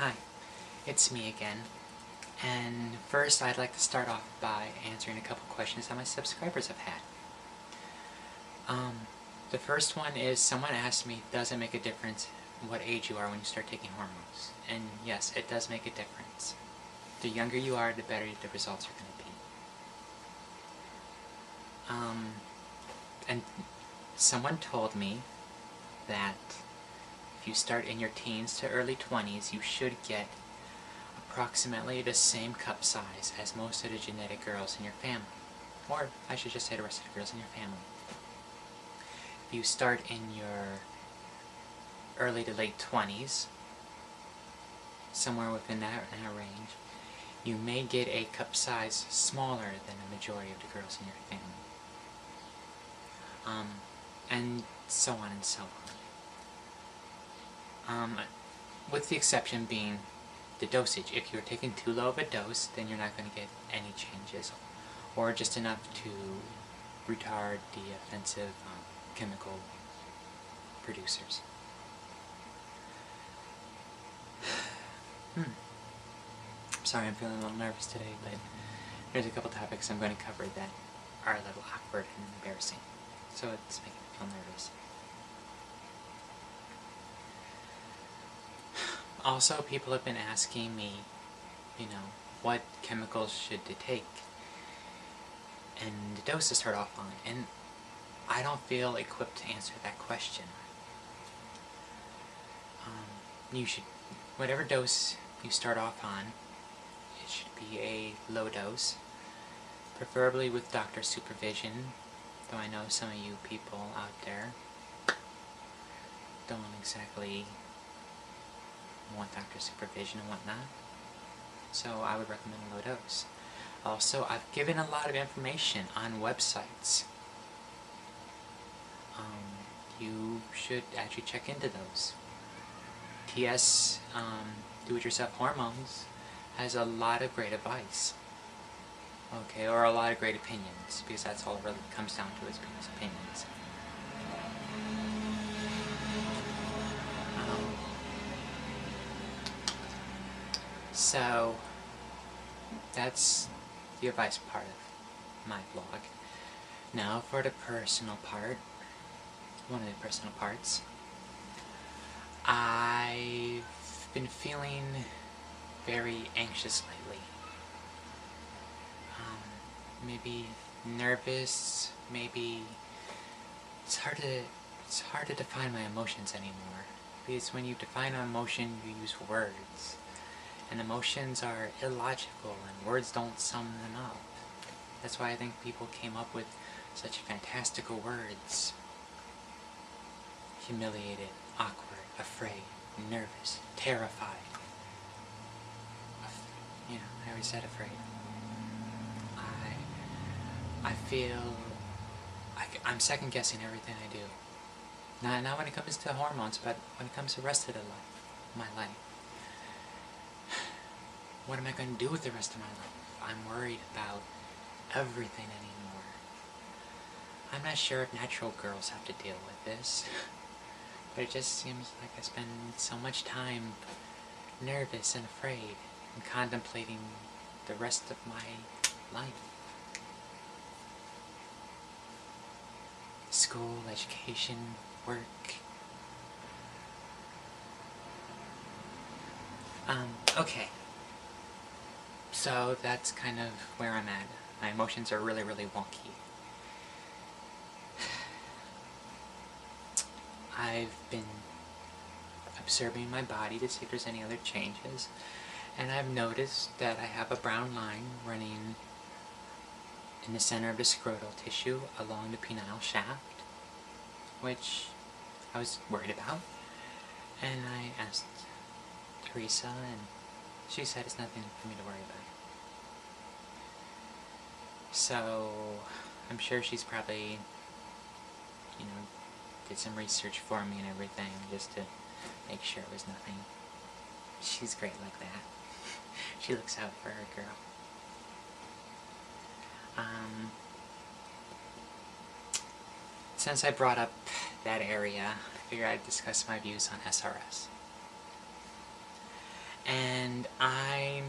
Hi, it's me again, and first I'd like to start off by answering a couple questions that my subscribers have had. The first one is someone asked me, does it make a difference what age you are when you start taking hormones? And yes, it does make a difference. The younger you are, the better the results are going to be. And someone told me that if you start in your teens to early 20s, you should get approximately the same cup size as most of the genetic girls in your family. Or, I should just say the rest of the girls in your family. If you start in your early to late 20s, somewhere within that range, you may get a cup size smaller than the majority of the girls in your family. And so on and so on. With the exception being the dosage. If you're taking too low of a dose, then you're not going to get any changes, or just enough to retard the offensive chemical producers. Sorry, I'm feeling a little nervous today, but there's a couple topics I'm going to cover that are a little awkward and embarrassing, so it's making me feel nervous. Also, people have been asking me, what chemicals should they take and the dose to start off on, and I don't feel equipped to answer that question. You should, whatever dose you start off on, it should be a low dose, preferably with doctor's supervision, though I know some of you people out there don't exactly want doctor's supervision and whatnot, so I would recommend a low dose. Also, I've given a lot of information on websites. You should actually check into those. TS, Do-It-Yourself Hormones, has a lot of great advice. Okay, or a lot of great opinions, because that's all it really comes down to, is people's opinions. So, that's the advice part of my blog. Now for the personal part, one of the personal parts. I've been feeling very anxious lately. Maybe nervous, maybe it's hard to define my emotions anymore. Because when you define an emotion, you use words. And emotions are illogical, and words don't sum them up. That's why I think people came up with such fantastical words. Humiliated, awkward, afraid, nervous, terrified. I already said afraid. I feel I'm second-guessing everything I do. Not when it comes to hormones, but when it comes to the rest of my life. What am I going to do with the rest of my life? I'm worried about everything anymore. I'm not sure if natural girls have to deal with this, but it just seems like I spend so much time nervous and afraid and contemplating the rest of my life. School, education, work. Okay. So that's kind of where I'm at. My emotions are really, really wonky. I've been observing my body to see if there's any other changes, and I've noticed that I have a brown line running in the center of the scrotal tissue along the penile shaft, which I was worried about, and I asked Teresa, and she said it's nothing for me to worry about. So I'm sure she's probably, did some research for me and everything just to make sure it was nothing. She's great like that. She looks out for her girl. Since I brought up that area, I figured I'd discuss my views on SRS. And And I'm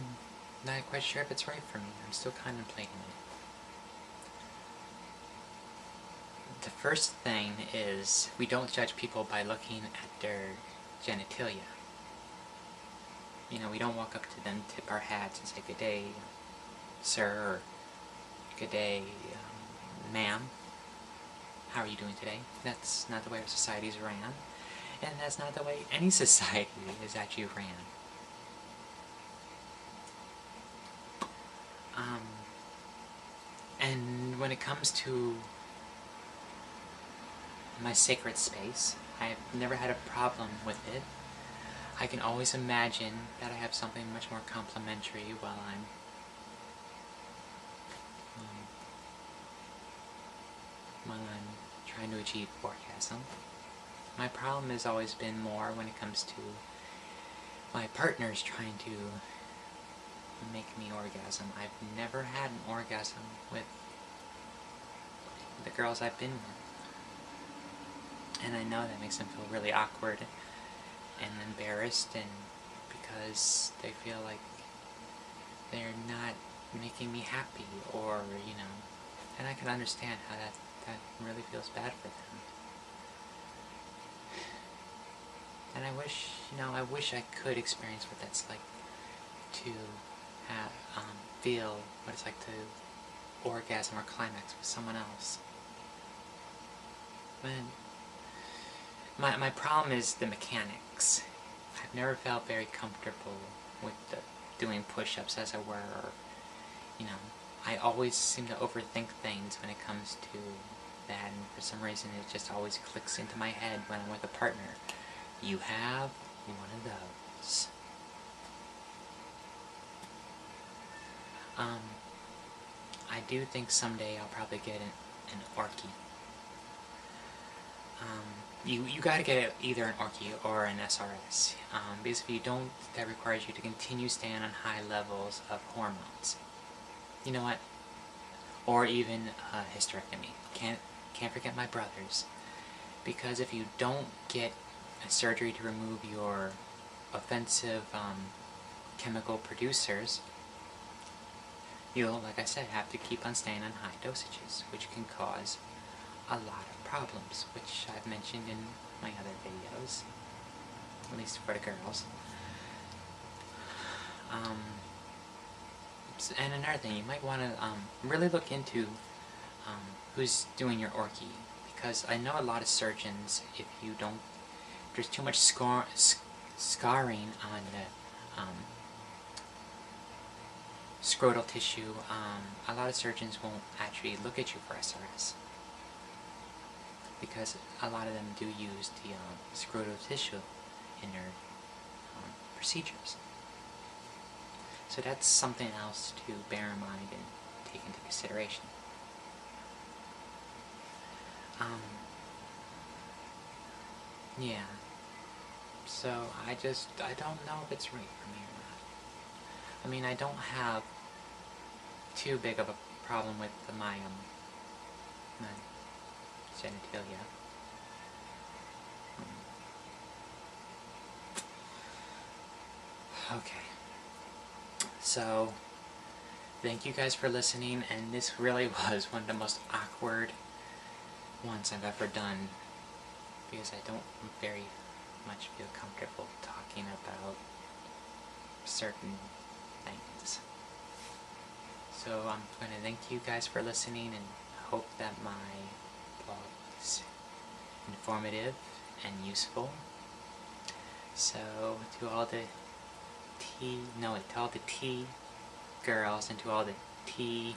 not quite sure if it's right for me. I'm still contemplating it. The first thing is, we don't judge people by looking at their genitalia. You know, we don't walk up to them, tip our hats, and say, "Good day, sir," or "Good day, ma'am. How are you doing today?" That's not the way our society's ran, and that's not the way any society is actually ran. And when it comes to my sacred space, I've never had a problem with it. I can always imagine that I have something much more complimentary while I'm trying to achieve orgasm. My problem has always been more when it comes to my partners trying to make me orgasm. I've never had an orgasm with the girls I've been with. And I know that makes them feel really awkward and embarrassed, and because they feel like they're not making me happy, or, you know, and I can understand how that really feels bad for them. And I wish, you know, I wish I could experience what that's like to have, feel what it's like to orgasm or climax with someone else. But my problem is the mechanics. I've never felt very comfortable with doing push-ups, as it were, or, you know, I always seem to overthink things when it comes to that, and for some reason it just always clicks into my head when I'm with a partner. You have one of those. I do think someday I'll probably get an orky. You gotta get either an orky or an SRS, because if you don't, that requires you to continue staying on high levels of hormones. You know what? Or even a hysterectomy. Can't forget my brothers, because if you don't get a surgery to remove your offensive chemical producers, you'll, like I said, have to keep on staying on high dosages, which can cause a lot of problems, which I've mentioned in my other videos, at least for the girls. And another thing, you might want to really look into who's doing your orky, because I know a lot of surgeons, if you don't, there's too much scarring on the scrotal tissue, a lot of surgeons won't actually look at you for SRS, because a lot of them do use the scrotal tissue in their procedures. So that's something else to bear in mind and take into consideration. Yeah. So I don't know if it's right for me or not. I mean, I don't have too big of a problem with my genitalia. Okay. So, thank you guys for listening, and this really was one of the most awkward ones I've ever done, because I don't very much feel comfortable talking about certain things. So I'm going to thank you guys for listening, and hope that my blog is informative and useful. So to all the T girls and to all the T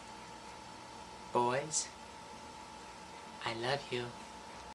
boys, I love you.